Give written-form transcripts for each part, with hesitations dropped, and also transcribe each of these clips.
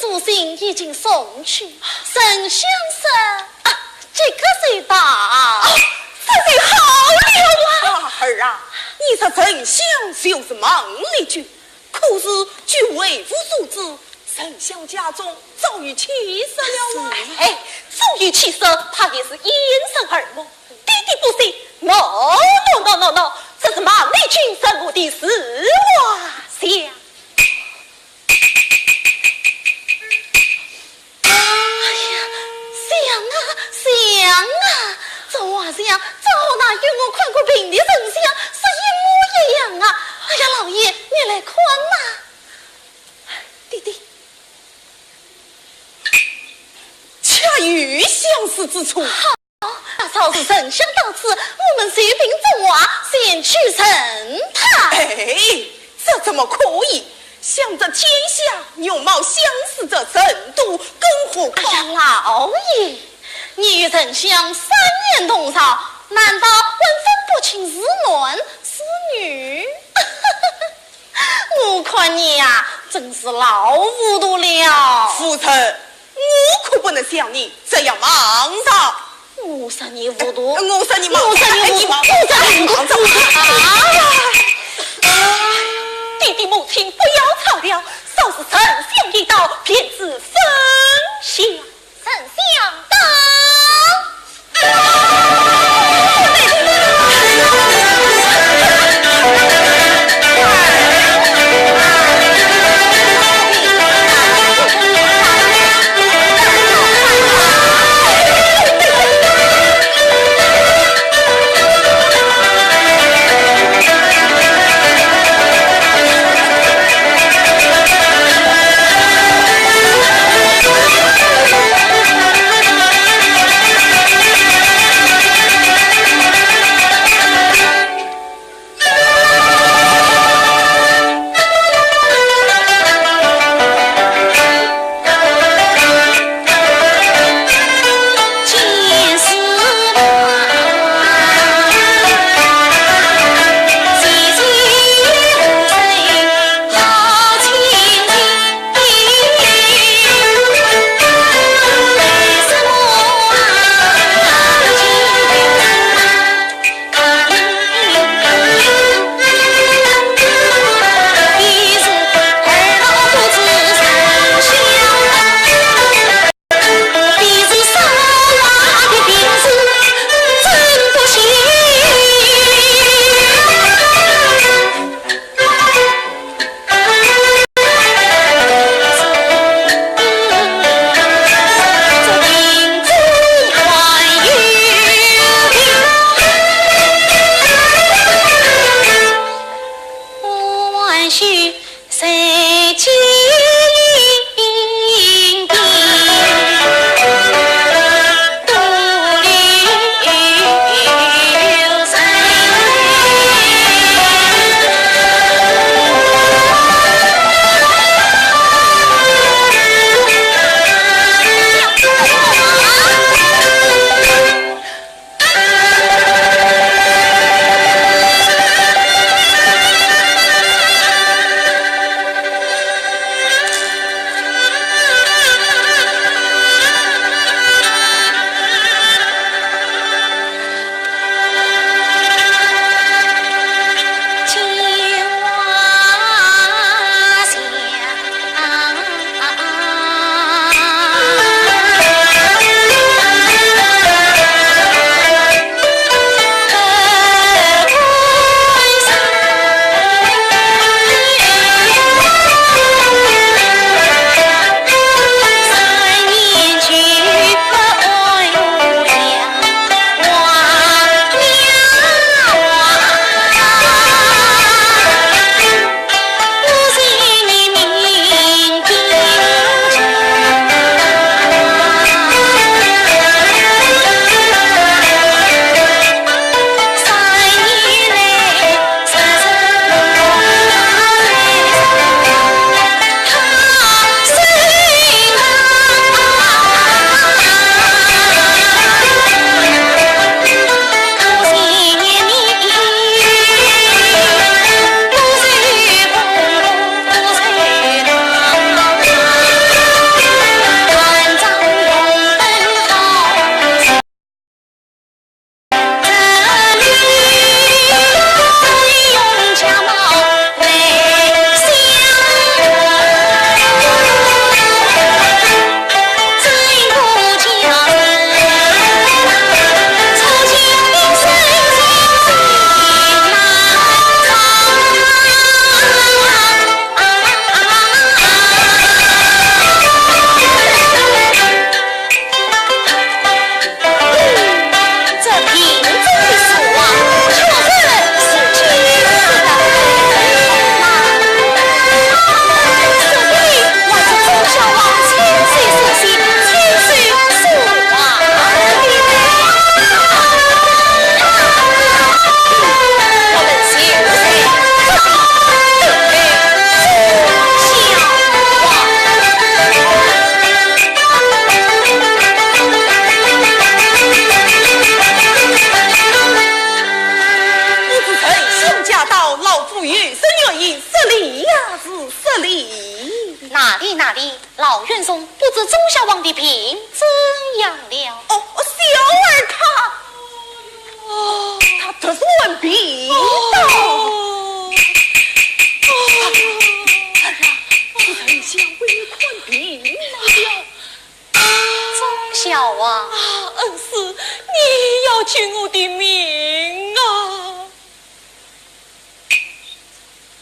书信已经送去，沈先生，这个谁打？这就好了啊！儿啊，你说丞相就是忙了句，可是据为夫所知，丞相家中早已去世了啊！哎，早已去世，他也是因生耳目。弟弟不信 ，no， 这是忙里群什么的事哇？想。想啊，这娃想找那与我看过病的丞相是一模一样啊！哎呀，老爷，你来看呐，弟弟，恰与相似之处。好，那曹是丞相到此，我们随病这娃先去审他。哎，这怎么可以？想着天下容貌相似的程度，更何况……哎呀，老爷。你与丞相3年同朝，难道还分不清是男是女？我看你呀，真是老糊涂了。夫人，我可不能像你这样莽撞。我说你糊涂，我说你莽撞，弟弟母亲不要吵了，稍是丞相一到，便是分享。丞相到。哪里，老元松不知钟小王的病怎样了？哦，小儿他，他这是问病的。丞相为你看病了。钟小王，恩师，你要救我的命啊！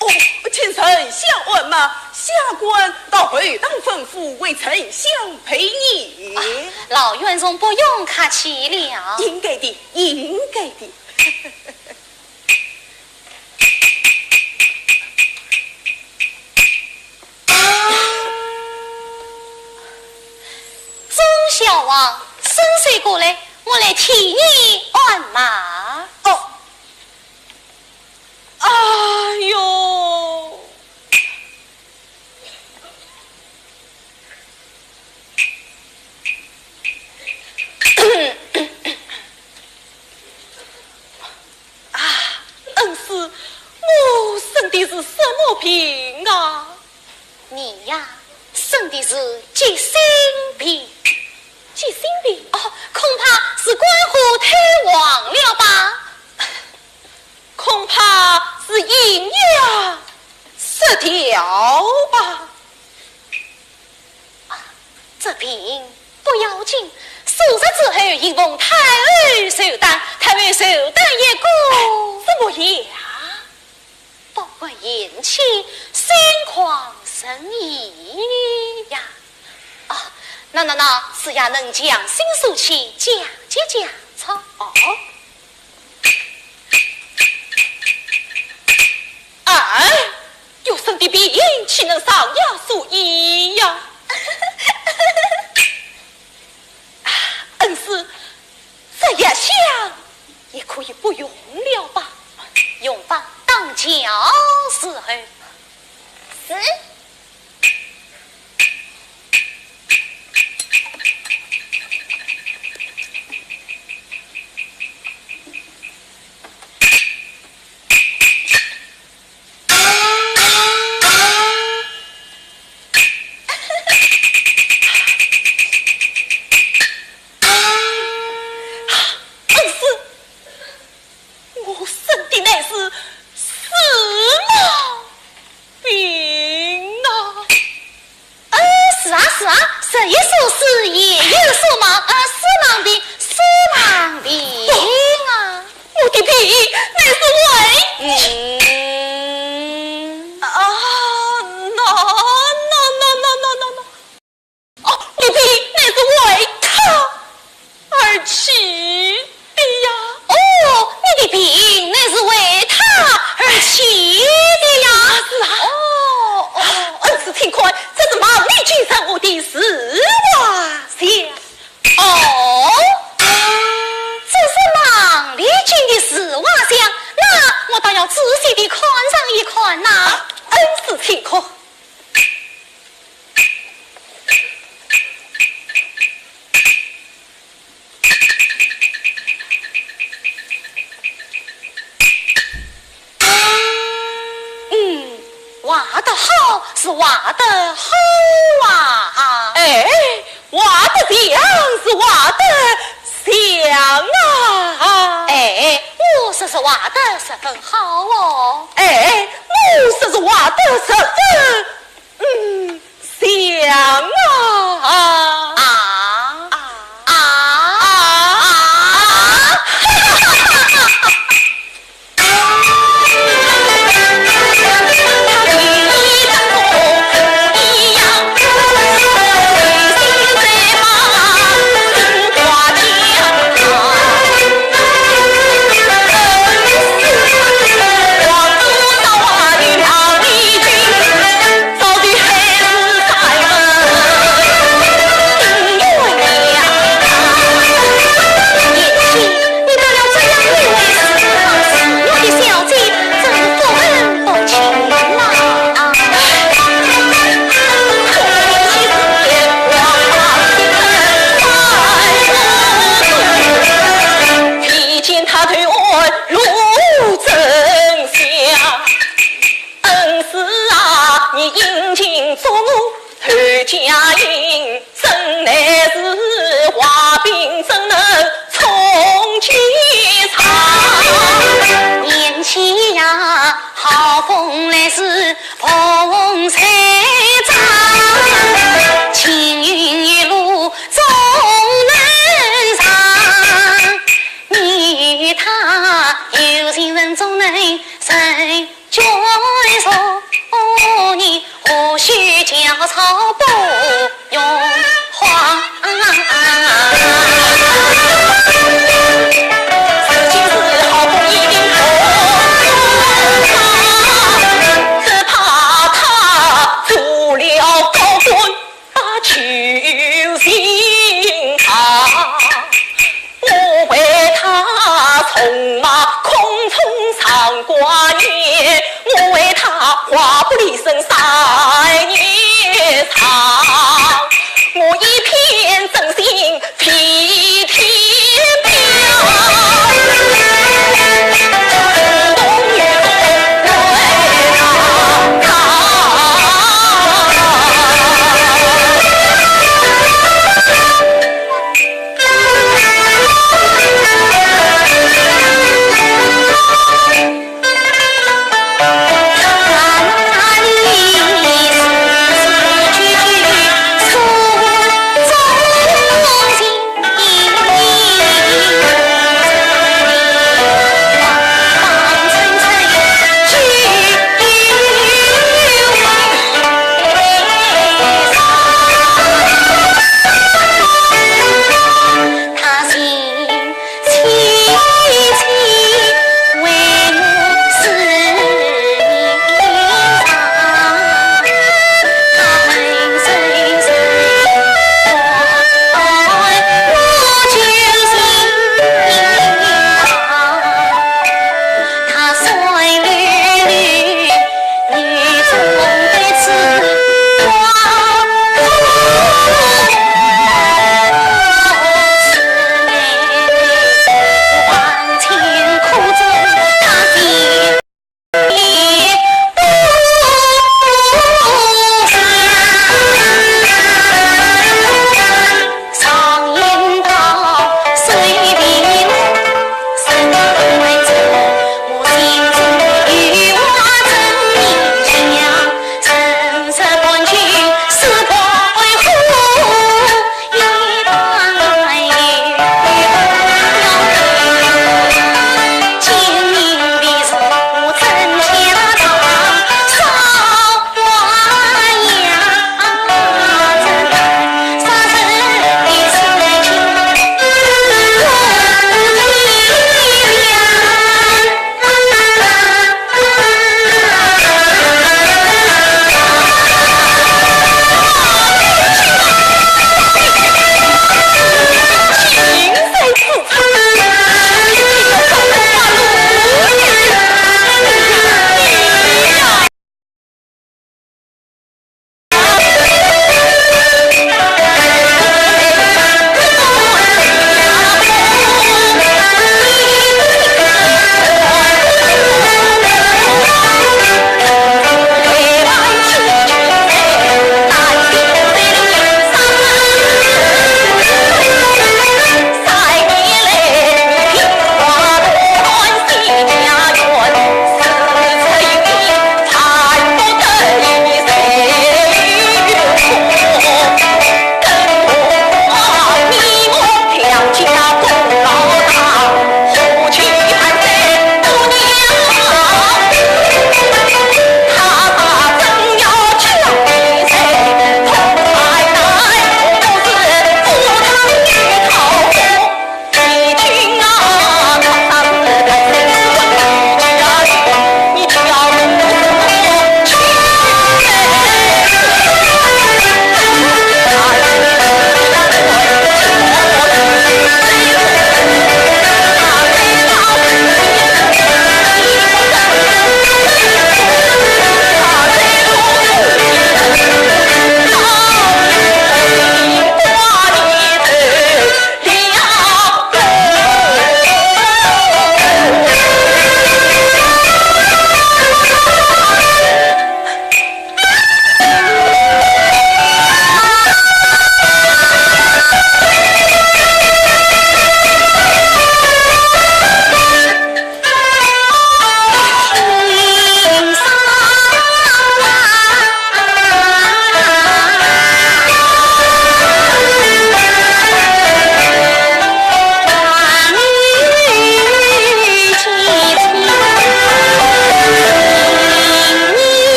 哦，请丞相问嘛，下官到回当吩咐为丞相陪你。老元松不用客气了。应该的，应该的。钟小王，深睡过来，我来替你按马。哦，哎呦！恩师，我生的是什么病啊？你呀，生的是急性病。急性病？哦，恐怕是关乎太旺了吧？恐怕是阴阳失调吧？这病不要紧，手术之后应奉太儿寿诞，太儿寿诞一过，怎么样？不会引起心狂生疑呀。那，此呀能将心诉起，讲操。哦。哎，有生的病，岂能上雅俗医呀？恩师，这一想也可以不用了吧？用法当教时候。是。这一说是也有说忙，是忙的病啊！我的病乃是为你的病乃是为他而起的呀！哦，你的病乃是为他而起的呀！是啊，恩师听快，这是忙里君上我的事哇想。哦，这是忙里君的事哇想，那我倒要仔细的看上一看呐。恩师听快。挖得好是挖得好啊！哎，挖得强是挖得强啊！哎，我说是挖得十分好哦！哎，我说是挖得十分强啊！乃是蓬山长，青云一路终难上。你他有情人终能成眷属，你何须交草不用慌。纵马空冲上挂念，我为他话不离声3年长，我一片真心披天表。走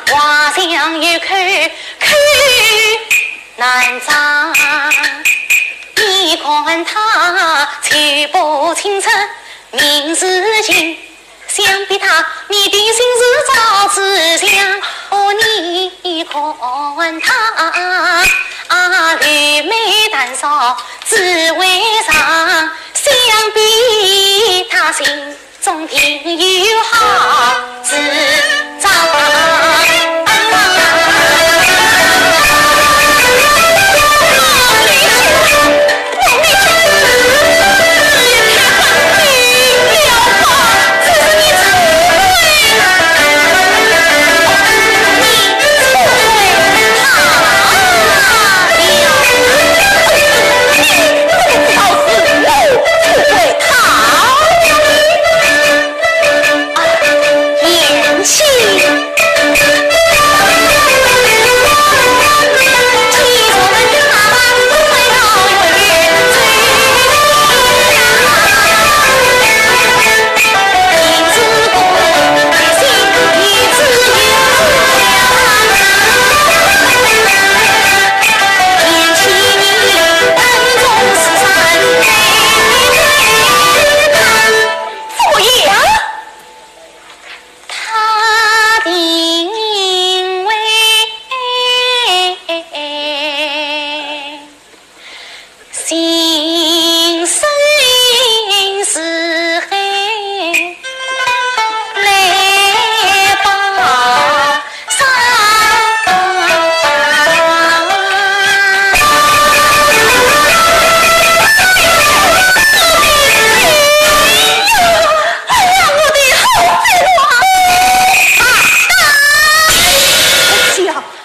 画像有口难张。你看他嘴巴清澈，名字情，想必他你的心是早知想。哦，你看他绿眉淡扫只为上，想必他心中定有好主张。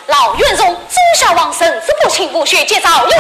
老院中忠孝王神之不亲不血，结造有